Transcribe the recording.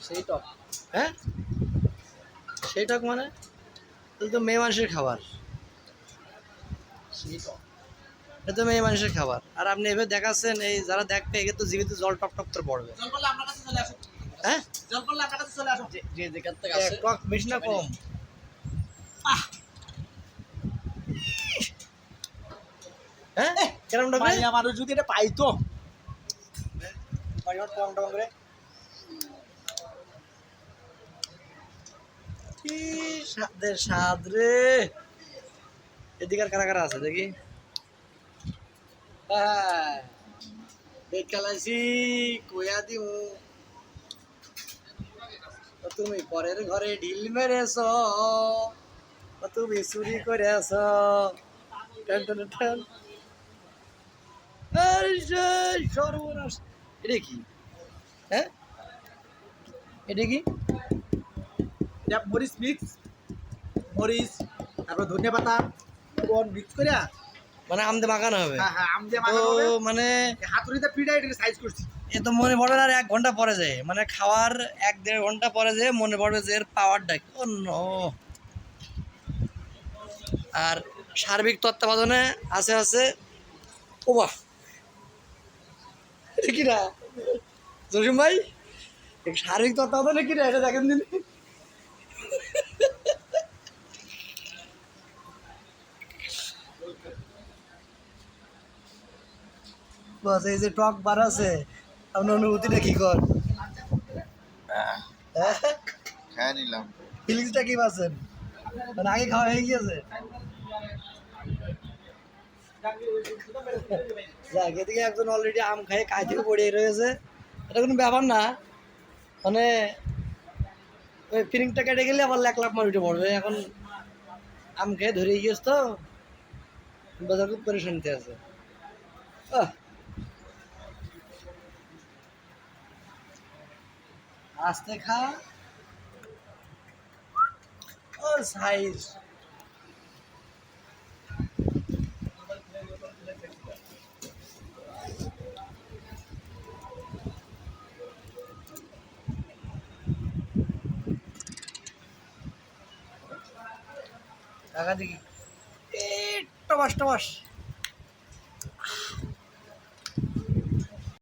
সেই টক। হ্যাঁ সেই টক মানে তাহলে তো মেয়ে মানুষের খাবার, সেই টক। এটা তো মেয়ে মানুষের খাবার। আর আপনি এভাবে দেখাচ্ছেন, এই যারা দেখবে একে তো জীবিত জল টক টক করে পড়বে। জল করলে আপনার কাছে চলে আসো। হ্যাঁ জল করলে আপনার কাছে চলে আসো। যে যেখান থেকে আসে টক বেশি না কম? হ্যাঁ কেরম টক রে? মাইয়া মানুষ যদি এটা পাইতো। টক টক করে কি স্বাদের স্বাদ রে। এদিকে আর কারা কারা আছে দেখি। হ্যাঁ দেখালাইছি কইয়া দিও তুমি পরের ঘরে ঢিল মেরেছ, তুমি চুরি করেছ। টান টান টান। সর্বনাশ, এটা কি? হ্যাঁ এটা কি? এটা মরিচ মিক্স, মরিচ তারপর ধনিয়া পাতা কোন মিক্স করে। মানে আমদে মাখানো হবে? হ্যাঁ হ্যাঁ, আম দিয়ে তো মাখানো হবে। মানে হাতুড়িতে পিটাই এটা সাইজ করছি। এ তো মনে পড়ে না আর 1 ঘন্টা পরে যায়, মানে খাওয়ার 1-1.5 ঘন্টা পরে যায় মনে পড়বে যে এর পাওয়ারটা কি। অন্য আর সার্বিক তত্ত্বাবধানে আছে আছে। ও বাহ, এটা কি না জসিম ভাই? সার্বিক তত্ত্বাবধানে কি না এটা দেখেন দিন। বাস এই যে টক বার আছে, আপনার অনুভূতিটা কি কর? খেয়ে নিলাম। ফিলিংসটা কি পাচ্ছেন? মানে আগে খাওয়া হয়ে গিয়েছে? যাক, এদিকে একজন অলরেডি আম খাই কাজ থেকে পড়ে রয়েছে। এটা কোনো ব্যাপার না, মানে ওই ফিলিংটা কেটে গেলে আবার 1 লাখ মার উঠে পড়বে। এখন আম খেয়ে ধরে গিয়েছ তো, বাজার খুব পরেশানিতে আছে। আস্তে খা, ও সাইজ। টাকা দেখি টবাস টবাস।